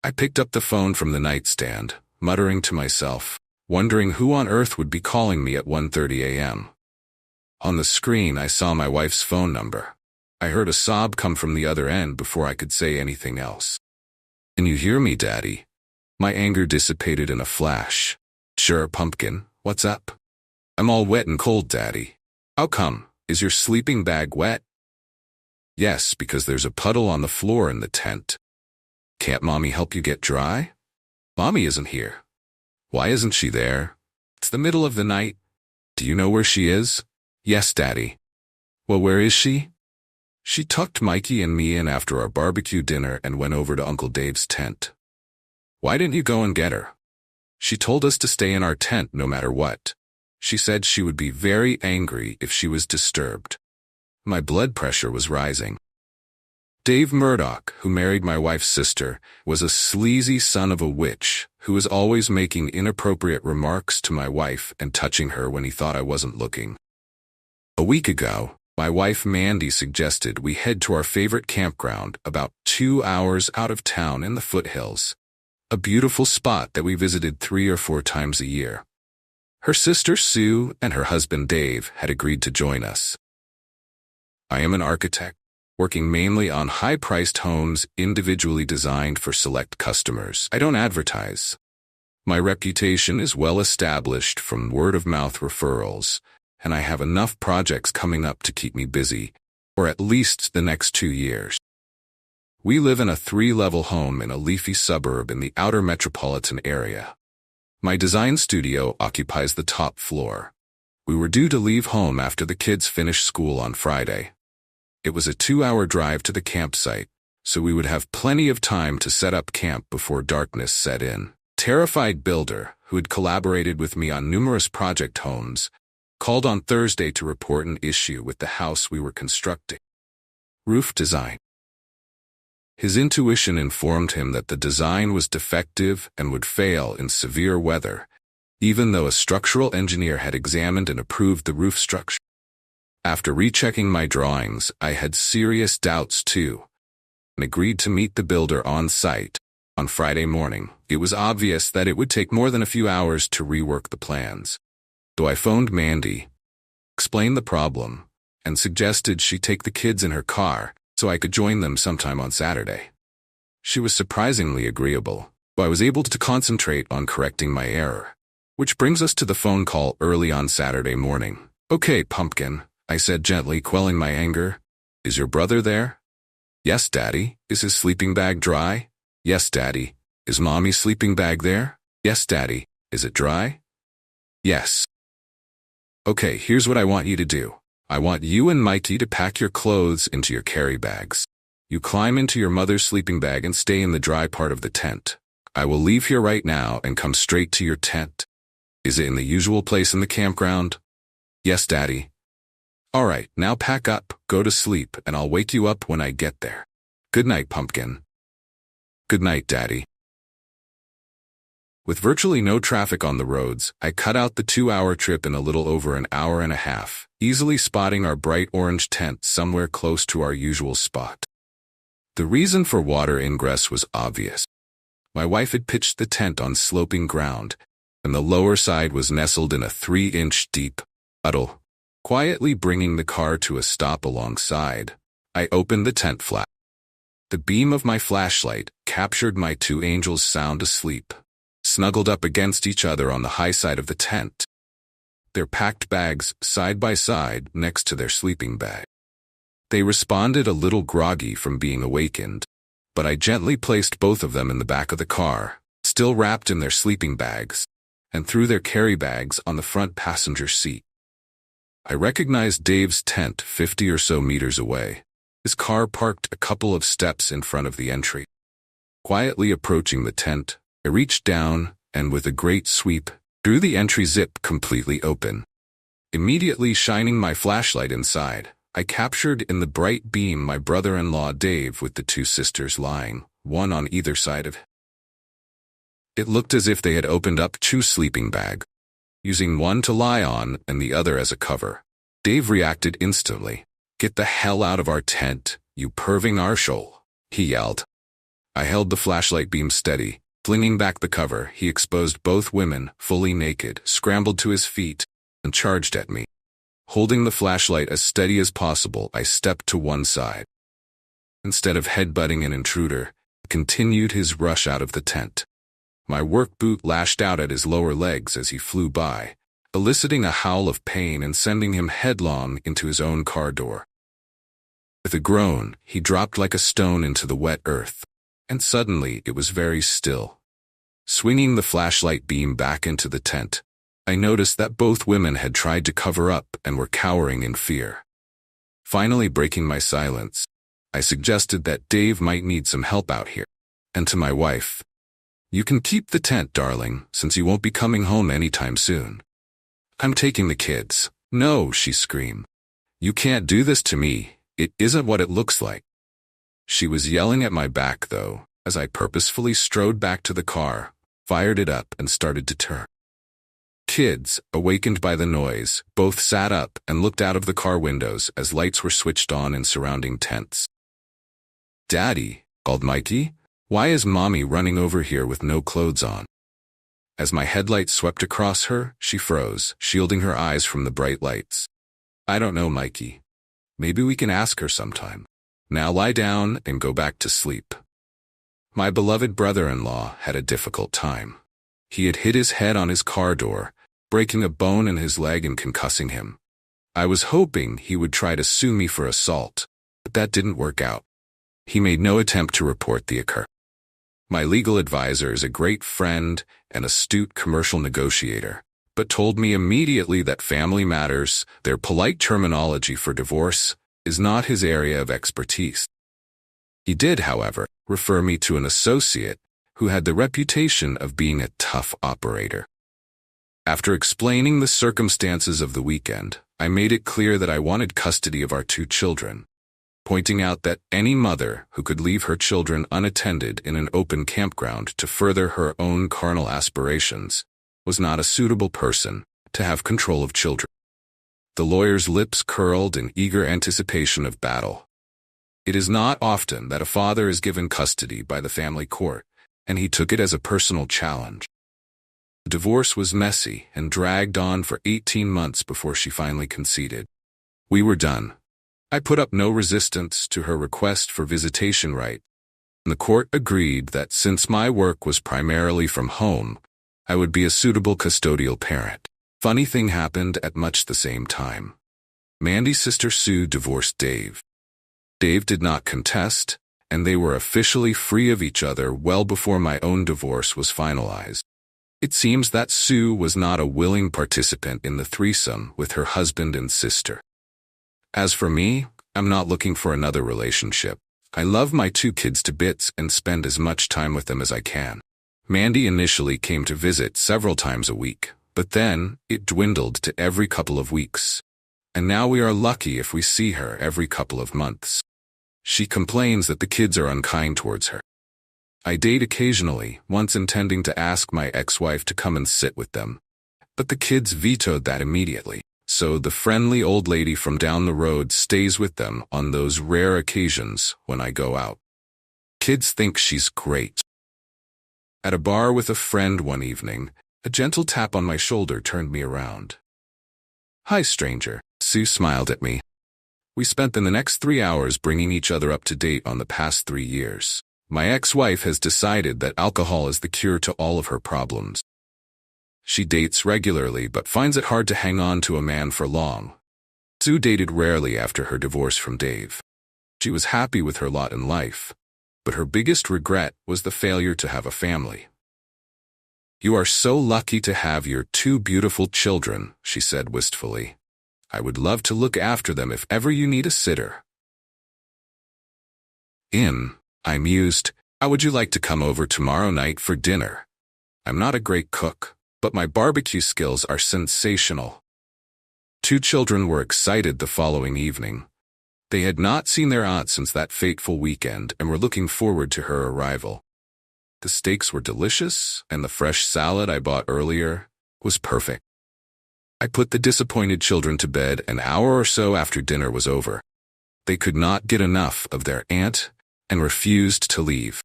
I picked up the phone from the nightstand, muttering to myself, wondering who on earth would be calling me at 1:30 a.m. On the screen, I saw my wife's phone number. I heard a sob come from the other end before I could say anything else. "Can you hear me, Daddy?" My anger dissipated in a flash. "Sure, pumpkin. What's up?" "I'm all wet and cold, Daddy." "How come? Is your sleeping bag wet?" "Yes, because there's a puddle on the floor in the tent." "Can't Mommy help you get dry?" "Mommy isn't here." "Why isn't she there?" "It's the middle of the night." "Do you know where she is?" "Yes, Daddy." "Well, where is she?" "She tucked Mikey and me in after our barbecue dinner and went over to Uncle Dave's tent." "Why didn't you go and get her?" "She told us to stay in our tent no matter what. She said she would be very angry if she was disturbed." My blood pressure was rising. Dave Murdoch, who married my wife's sister, was a sleazy son of a witch who was always making inappropriate remarks to my wife and touching her when he thought I wasn't looking. A week ago, my wife Mandy suggested we head to our favorite campground about 2 hours out of town in the foothills, a beautiful spot that we visited 3 or 4 times a year. Her sister Sue and her husband Dave had agreed to join us. I am an architect, working mainly on high-priced homes individually designed for select customers. I don't advertise. My reputation is well established from word-of-mouth referrals, and I have enough projects coming up to keep me busy, or at least the next 2 years. We live in a 3-level home in a leafy suburb in the outer metropolitan area. My design studio occupies the top floor. We were due to leave home after the kids finished school on Friday. It was a 2-hour drive to the campsite, so we would have plenty of time to set up camp before darkness set in. Terrified builder, who had collaborated with me on numerous project homes, called on Thursday to report an issue with the house we were constructing. Roof design. His intuition informed him that the design was defective and would fail in severe weather, even though a structural engineer had examined and approved the roof structure. After rechecking my drawings, I had serious doubts too, and agreed to meet the builder on site on Friday morning. It was obvious that it would take more than a few hours to rework the plans. So I phoned Mandy, explained the problem, and suggested she take the kids in her car so I could join them sometime on Saturday. She was surprisingly agreeable, so I was able to concentrate on correcting my error. Which brings us to the phone call early on Saturday morning. "Okay, pumpkin," I said gently, quelling my anger. "Is your brother there?" "Yes, Daddy." "Is his sleeping bag dry?" "Yes, Daddy." "Is Mommy's sleeping bag there?" "Yes, Daddy." "Is it dry?" "Yes." "Okay, here's what I want you to do. I want you and Mikey to pack your clothes into your carry bags. You climb into your mother's sleeping bag and stay in the dry part of the tent. I will leave here right now and come straight to your tent." "Is it in the usual place in the campground?" "Yes, Daddy." "All right, now pack up, go to sleep, and I'll wake you up when I get there. Good night, pumpkin." "Good night, Daddy." With virtually no traffic on the roads, I cut out the 2-hour trip in a little over an hour and a half, easily spotting our bright orange tent somewhere close to our usual spot. The reason for water ingress was obvious. My wife had pitched the tent on sloping ground, and the lower side was nestled in a 3-inch deep puddle. Quietly bringing the car to a stop alongside, I opened the tent flap. The beam of my flashlight captured my 2 angels sound asleep, snuggled up against each other on the high side of the tent, their packed bags side by side next to their sleeping bag. They responded a little groggy from being awakened, but I gently placed both of them in the back of the car, still wrapped in their sleeping bags, and threw their carry bags on the front passenger seat. I recognized Dave's tent 50 or so meters away, his car parked a couple of steps in front of the entry. Quietly approaching the tent, I reached down and with a great sweep, drew the entry zip completely open. Immediately shining my flashlight inside, I captured in the bright beam my brother-in-law Dave with the 2 sisters lying, one on either side of him. It looked as if they had opened up Chu's sleeping bag, using one to lie on and the other as a cover. Dave reacted instantly. "Get the hell out of our tent, you perving arsehole," he yelled. I held the flashlight beam steady. Flinging back the cover, he exposed both women, fully naked, scrambled to his feet, and charged at me. Holding the flashlight as steady as possible, I stepped to one side. Instead of headbutting an intruder, he continued his rush out of the tent. My work boot lashed out at his lower legs as he flew by, eliciting a howl of pain and sending him headlong into his own car door. With a groan, he dropped like a stone into the wet earth, and suddenly it was very still. Swinging the flashlight beam back into the tent, I noticed that both women had tried to cover up and were cowering in fear. Finally breaking my silence, I suggested that Dave might need some help out here. And to my wife, "You can keep the tent, darling, since you won't be coming home anytime soon." "I'm taking the kids." "No," she screamed. "You can't do this to me. It isn't what it looks like." She was yelling at my back, though, as I purposefully strode back to the car, fired it up, and started to turn. Kids, awakened by the noise, both sat up and looked out of the car windows as lights were switched on in surrounding tents. "Daddy," called Mikey, "why is Mommy running over here with no clothes on?" As my headlight swept across her, she froze, shielding her eyes from the bright lights. "I don't know, Mikey. Maybe we can ask her sometime. Now lie down and go back to sleep." My beloved brother-in-law had a difficult time. He had hit his head on his car door, breaking a bone in his leg and concussing him. I was hoping he would try to sue me for assault, but that didn't work out. He made no attempt to report the occurrence. My legal advisor is a great friend and astute commercial negotiator, but told me immediately that family matters, their polite terminology for divorce, is not his area of expertise. He did, however, refer me to an associate who had the reputation of being a tough operator. After explaining the circumstances of the weekend, I made it clear that I wanted custody of our 2 children, pointing out that any mother who could leave her children unattended in an open campground to further her own carnal aspirations was not a suitable person to have control of children. The lawyer's lips curled in eager anticipation of battle. It is not often that a father is given custody by the family court, and he took it as a personal challenge. The divorce was messy and dragged on for 18 months before she finally conceded. We were done. I put up no resistance to her request for visitation right, and the court agreed that since my work was primarily from home, I would be a suitable custodial parent. Funny thing happened at much the same time. Mandy's sister Sue divorced Dave. Dave did not contest, and they were officially free of each other well before my own divorce was finalized. It seems that Sue was not a willing participant in the threesome with her husband and sister. As for me, I'm not looking for another relationship. I love my 2 kids to bits and spend as much time with them as I can. Mandy initially came to visit several times a week, but then it dwindled to every couple of weeks. And now we are lucky if we see her every couple of months. She complains that the kids are unkind towards her. I date occasionally, once intending to ask my ex-wife to come and sit with them, but the kids vetoed that immediately. So the friendly old lady from down the road stays with them on those rare occasions when I go out. Kids think she's great. At a bar with a friend one evening, a gentle tap on my shoulder turned me around. "Hi, stranger." Sue smiled at me. We spent the next 3 hours bringing each other up to date on the past 3 years. My ex-wife has decided that alcohol is the cure to all of her problems. She dates regularly but finds it hard to hang on to a man for long. Sue dated rarely after her divorce from Dave. She was happy with her lot in life, but her biggest regret was the failure to have a family. "You are so lucky to have your 2 beautiful children," she said wistfully. "I would love to look after them if ever you need a sitter." I mused, "How would you like to come over tomorrow night for dinner? I'm not a great cook, but my barbecue skills are sensational." 2 children were excited the following evening. They had not seen their aunt since that fateful weekend and were looking forward to her arrival. The steaks were delicious, and the fresh salad I bought earlier was perfect. I put the disappointed children to bed an hour or so after dinner was over. They could not get enough of their aunt and refused to leave.